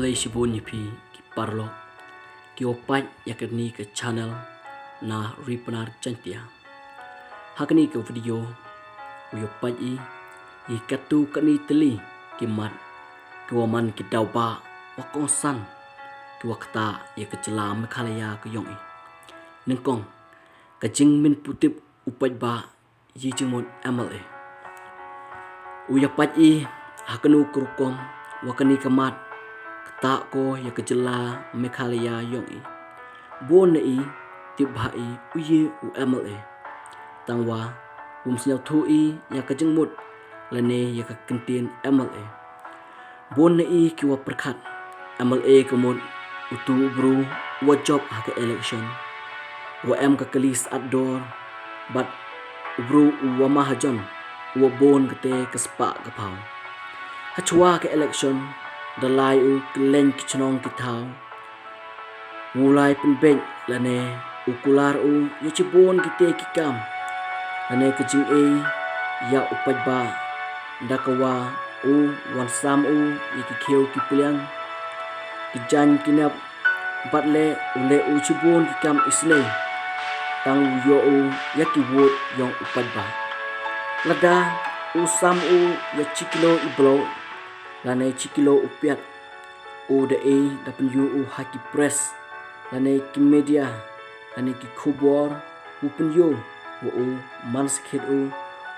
Play shibun yipi ki parlo ki opat yakni ke channel na ripenar cantia. Hakni ke video uyo opat i katu kani teli ki mat ki waman ki dauba wakong san ki wakta ya ke jylla Meghalaya ke yong nengkong ke jing min putip upat ba yi jingmon MLA. Uyo opat haknu kerukom wakani kemat tak ko ya ke jylla Meghalaya yong bon tibha uye UMLA tangwa sinyau thu ya ke jengmut lane ya ke kentin MLA bon ki wa perkhat MLA kemut utu bru wa job ha ke election wa ke kelis ador bat bru wa mahajon wa bon kete ke spa ke pau hachwa ke election dalai keleng kichnong kitau mulai penbeng lane ukular ya cibon kite kikam lane kecing ya upat ba dakawa wansam ya kikiu kipiliang kijan kinap batle ule cibon kikam isne tang yo ya kiwot yang upat ba lada sam ya cikilo iblo lane cikilo upiat dapen yu haki press lane ki media lane ki kubor upen yu manskit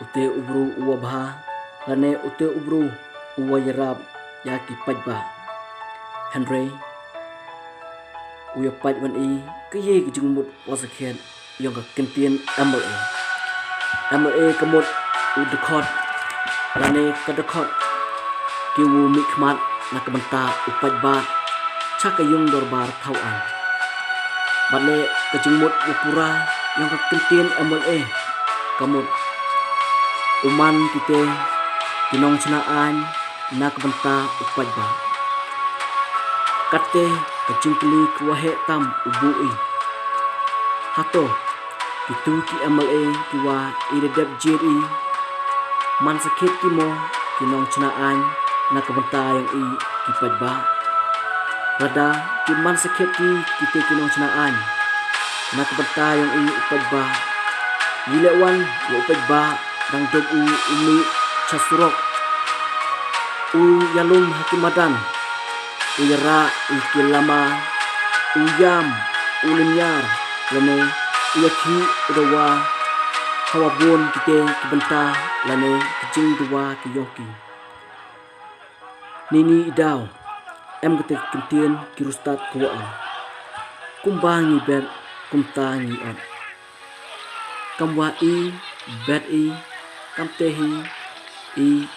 ute ubru wabha lane ute ubru yarab ya ki pajba Henry uya pajban keye ki jungmut wasakhen yang ka kentien MLA kemut udekot lane kadekot kiwu mikmat na kebenta upat ba cakayung dorbar tauan bale kejengmut upura yang kekentin MLA kamut uman kite kinong cenaan na kebenta upat ba kate kejengkeli kuahe tam ubui hato itu ki MLA kiwa idedep jiri man sakit kimo kinong cenaan na kebenta yang kipat ba rada kiman sakit kita kinong cenaan na kebenta yang upat ba yilewan wa upat ba dang dob umi casurok yalum hakimadan yara ikilama yam ulinyar lane yaki udawa hawabun kita kebenta lane kejing dua kiyoki nini idaw kete kentien kirustat kuwaan kumbangi bet kumtangi on kamwa bet kamtehi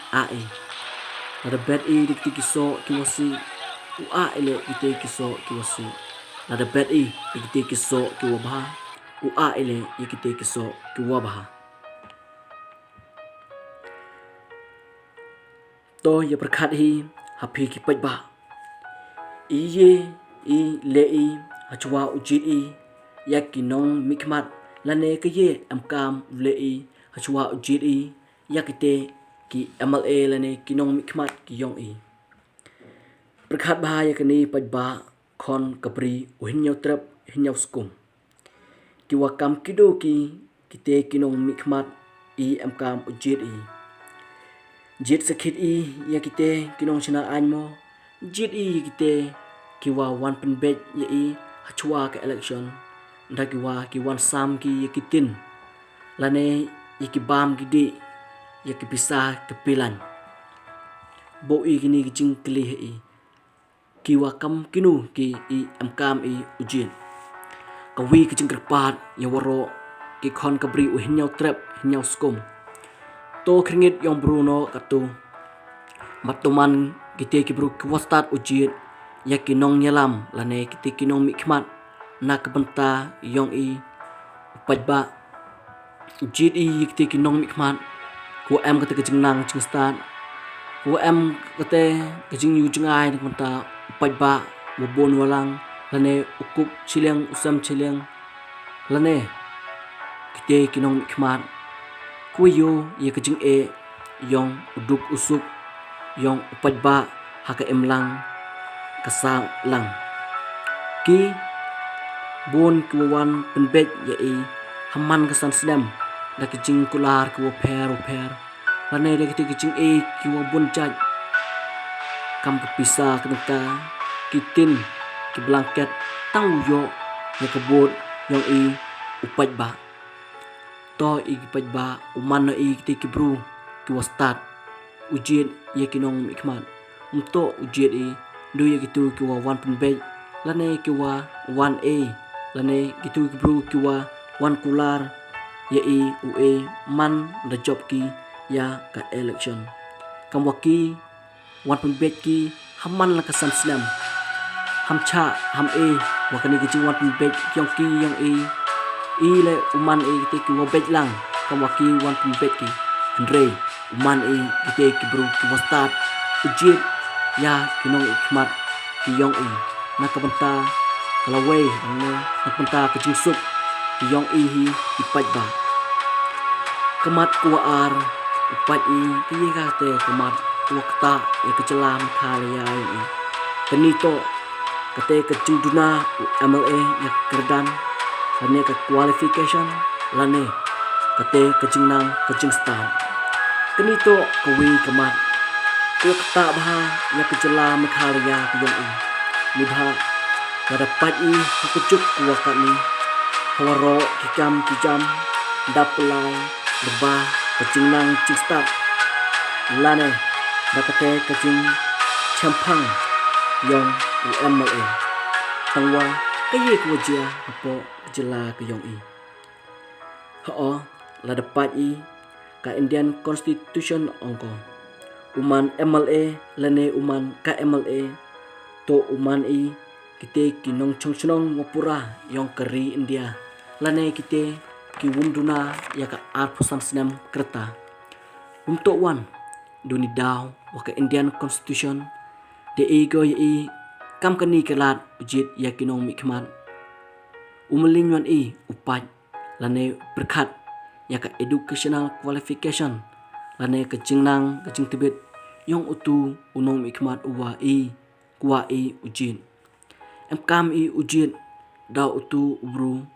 ae ada bet dikti kiso kiwasi ele dikti kiso kiwasi ada bet dikti kiso kiwabha ele dikti kiso kiwabha to ya perkhat hapi ki pajba le hachwa ujit ya kinong mikmat lane keye amkam le hachwa ujit ya kite ki MLA lane kinong mikmat ki yong perkhat ba ya kini pajba kon kapri uhinyau trap hinyau skum ki wakam kido kite kinong mikmat amkam ujit jit sakit ya kite kinong cenaan mo jit kite kiwa wan penbet ya hachwa ke election nda ki wan sam ki kitin lane bam gidi ya bisa kepilan bo gini jing kli kiwa kam kinu ki amkam ujin kawi ki jing kerpat ya waro ki kon kabri hinyau trap hinyau skum to kringit yang Bruno katu matuman kite ki bru kwastat ujit ya kinong nyelam lane kite kinong mikmat na kebenta yong pajba ujit kite kinong mikmat ku kete kejengnang jengstat ku kete kejing yu jengai kebenta pajba mobon walang lane ukup cileng usam cileng lane te kinong mikmat kuyo ye kejing yong uduk usuk yong upadba haka emlang kasang lang ki bon kuwan penbet ye haman kesan sedam da kejing kular ku per lane da kejing kiwa bon jaj kam kepisa kenaka kitin ki blanket tang yo ye kebot yong upadba to upadba uman no kiti kibru kiwa start ujiet ye kinong mikmat untuk ujiet do ye gitu kiwa wan penbet lane kiwa 1A lane gitu kibru kiwa wan kular ye ue man da job ki ya ka election kam waki wan penbet ki haman la kasan slam ham cha ham wakani kecing wan penbet yong ki yong le uman kite kiwa bet lang kam waki wan penbet ki andre uman kite kibru kiwa start ujiet ya kinong ikmat ki yong nakabenta kalaway nakabenta kejing sup ki yong hi ipajba kemat kuar upat kiye kate kemat wakta ya kecelam Meghalaya penito kate kejing duna MLA ya kerdan lane ke qualification lane kate kejing nang kejing start kenito kewi kemat wakta bah ya kecelam Meghalaya yong nibha dapat hakucuk kuwakat ni hawaro kijam dapelai lebah kejing nang cing start lane dakate kejing champang yong UMLA tangwa kaye kuwajia apo jela ke yong la dapat ka Indian Constitution ongko uman MLA lane uman ka MLA to uman kite kinong chongchong wapura yong keri India lane kite ki wumduna ya ka arpusan senam kereta untuk wan duni daw waka Indian Constitution de ego kam kani kelat ujit ya kinong mikmat umeling wan upat lane berkat ya ka educational qualification lane kejing nang kejing tibet yong utu unong mikmat uwa kuwa ujit kam ujit daw utu ubru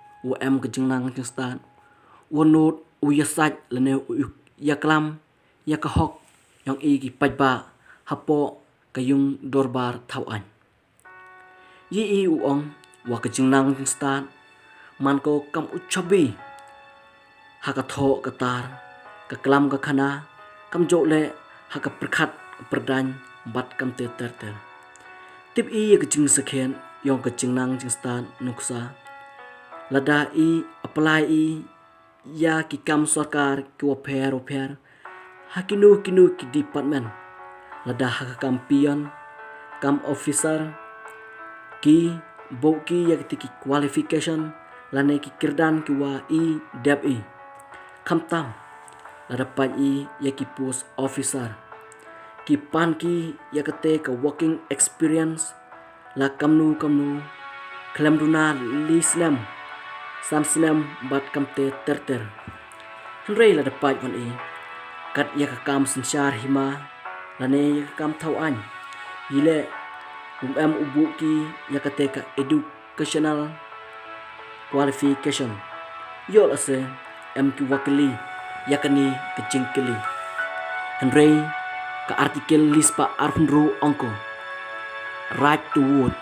kejing nang kejing stat wonot uyasaj lane ya klam ya kahok yang ki pajba hapo kayung dorbar thawan yi uong wa kejing nang stat man ko kam uchabi hakatho katar ka klam ka khana kam jole haka perkhat perdan bat kam ter tip kejing sekhen yong kejing nang jing stat nuksa lada apply ya ki kam sarkar ki waper hakinu ki department lada haka kampion kam officer ki boki ya ki qualification lane ki kirdan ki wa deb kam tam lada pat ya ki post officer ki pan ki ya kate ka working experience la kamnu klam duna lislam samslam bat kamte ter rei la dapat wan kat ya ka kam sensyar hima lane ya kam thawan yile ubu ki ya kate ka educational qualification yo ase ki wakili ya kani kejing kili rei ka artikel lispa arhunru ongko right to vote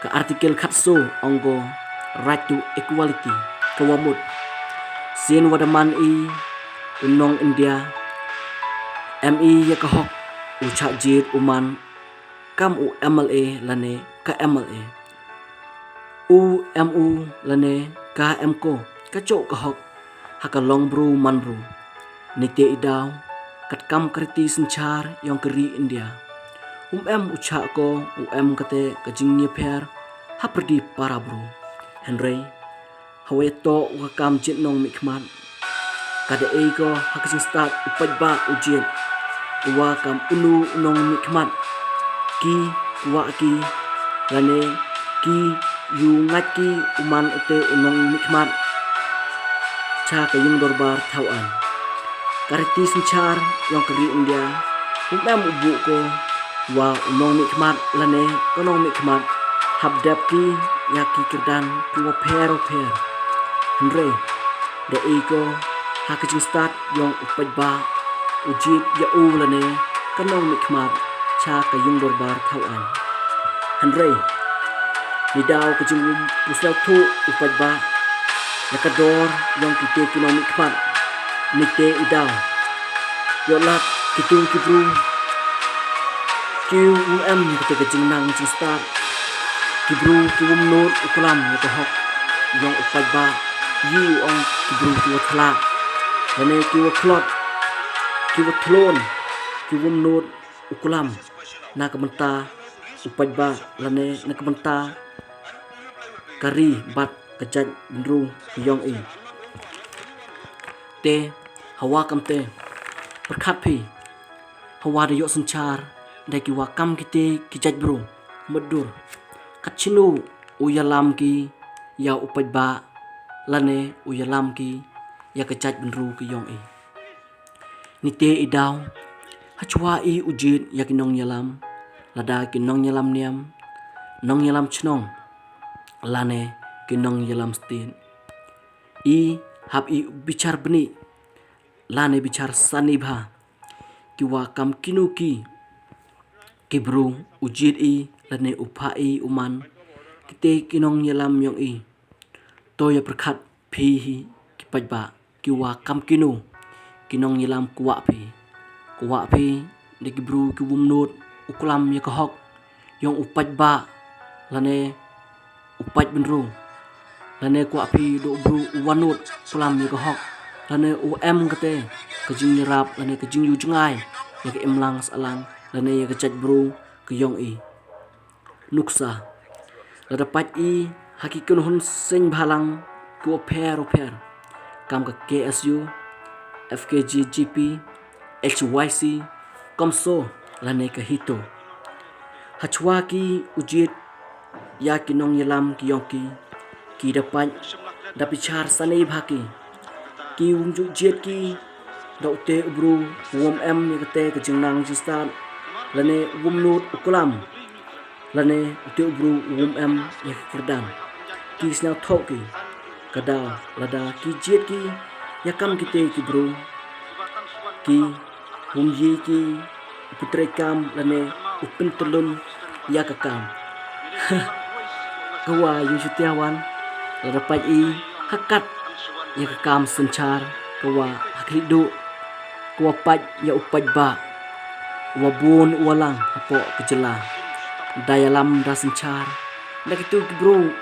ka artikel khatso ongko right to equality kawamut sien wadaman unong India ya kahok ucha jit uman kam MLA lane ka MLA lane ka ko kacok kahok haka long bru man bru nite idaw kat kam kriti senchar yong keri India ucha ko kate kajing nyeper haperdi para bru Henry haweto wakam jit nong mikmat kada ego hakasing start upajba ujit wakam nong mikmat ki lane ki yu ngaki uman ute unong mikmat cha ka yung dorbar tauan kariti senchar yang keri India umem ubu ko wa unong mikmat lane konong mikmat habdap ki yaki kirdan ki wa pero Henry de ego hakajing start yang upat ba ujit ya lane konong mikmat cha ka yung dorbar tauan Henry ni daw kajing puslaw tu upat ba nakador yang kita kinong mikmat nite idaw yolat kitung kibru kiu ni kita kajing nang jing start kibru kium not ukulam ni hok yang upat ba yu ong kibru kiu thlak lane kiu klot kiu thlon kium not ukulam na kamenta upat ba lane na kamenta kari bat kejat benru yong te hawa kamte perkhat phi hawa de yo senchar dai ki wakam kite kijat bro medur kachinu uyalam ki ya upat ba lane uyalam ki ya kejat benru ki yong ni te idaw hachwa ujit ya kinong yalam lada kinong yalam niam nong yalam chnong lane kinong yalam stin hab bichar bni lane bichar sanibha kiwa kam kinuki kibru ujit lane upha uman kite kinong yalam yong to ya perkhat phi kipaj ba kiwa kam kinong yalam kuwa phi de kibru kiwum not ukulam ya kahok yong upaj ba lane upaj benru lane kuwa phi do bru wanut kulam ya kahok lane kate kajing nyerap lane kajing yu jungai ya ke emlang salang lane ya kechat bru ke yong nuksa lada pat haki kun hun sing bhalang ko per kam ka KSU FKG GP HYC komso lane ka hito hachwa ki ujit ya kinong yalam ki yong ki dapat dapichar sanai bhaki ki wungju jet ki daute ubru wom ni kate ke jingnang jistan lane wom nut ukulam lane ute ubru wom ya kirdan ki snau thok ki kada lada ki jet ki ya kam kite ki bro ki wom ye ki putre kam lane upin telun ya kakam kawa yusutiawan lada pai hakat ya kakam senchar kawa hakridu kawa pat ya upat ba wabun walang apo kejela dayalam da senchar dak itu bro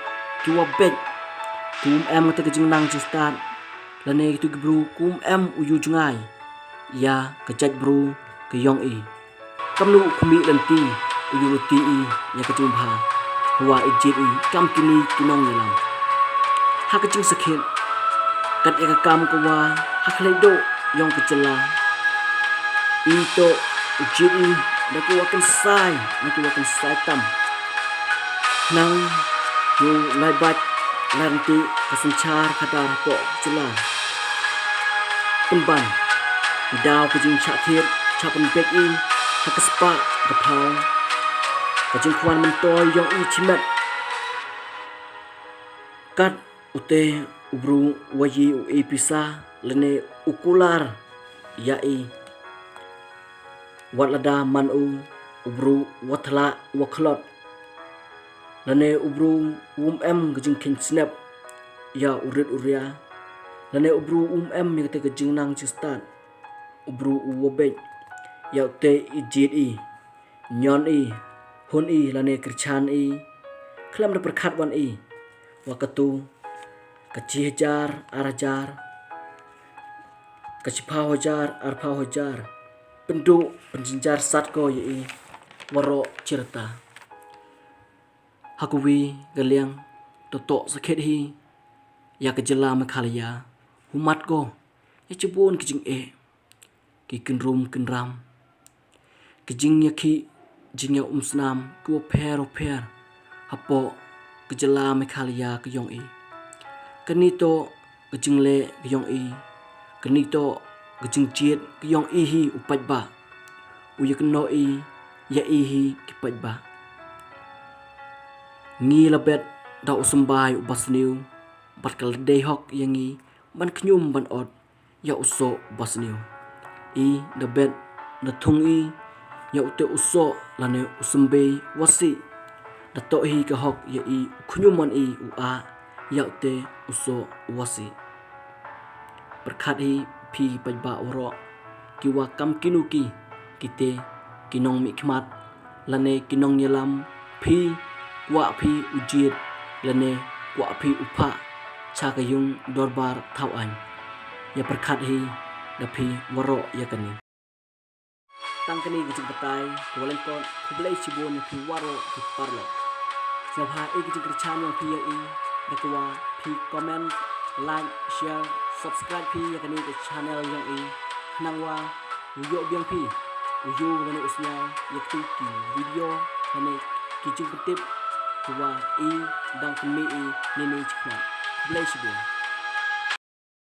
kiwa bet kum kata kejing nang justan lane itu bro kum uyu jungai ya kejat bro ke yong kamnu kumi lenti uyu ti ya kejumha wa ijit kam kini kinong yalam hakajing sakit kat eka kam kawa hakledo yong kecela ito ujit naku wakan sai tam nang yo laibat lanti kasenchar kadar po kecela pemban daw kajing chathir chapan bek hakaspa gapau kajing kwan mentoy yong chimat kat ute ubru wayi pisa lene ukular yai watlada manu ubru watla waklot lene ubru gajing kin snap ya uria lene ubru mi kate gajing nang jistan ubru wobek ya te ijit nyon hun lane kirchan klam da perkhat wan wakatu kacihajar arajar kacipahajar arpahajar penduk penjinjar satko waro cerita hakuwi galiang totok sakit ya kejela Meghalaya humat ko ya cebun kejing ki kenram kejing ya ki jingya umsnam ko per hapo kejela Meghalaya ke yong kanito gejeng le gyong i kenito gejeng chiet gyong i hi upaj ba uyekno i ya i hi kipaj ba ngi labet da usambay ubasniu bat kal dei hok yangi ban knyum ban ot ya uso basniu i da bet da thung i ya ute uso lane usambe wasi da to hi ka hok ya i knyuman i u a ya ute uso wasi berkhat hi phi pajba oro kiwa kam kinuki kite kinong mi khmat lane kinong nyelam phi wa phi ujit lane wa phi upha chakayung dorbar thau an ya berkhat hi da phi waro ya kani tang kani gijing patai kolen kon kublai chibon phi waro ki parlo sabha e gijing krichan yang phi ya i dakwa phi comment like share subscribe phi ya kani ke channel yang i nangwa uyo biang phi uyo lane usnya yaktu ki video lane kijing petip kwa i dang kemi i nini chikna kublai chibon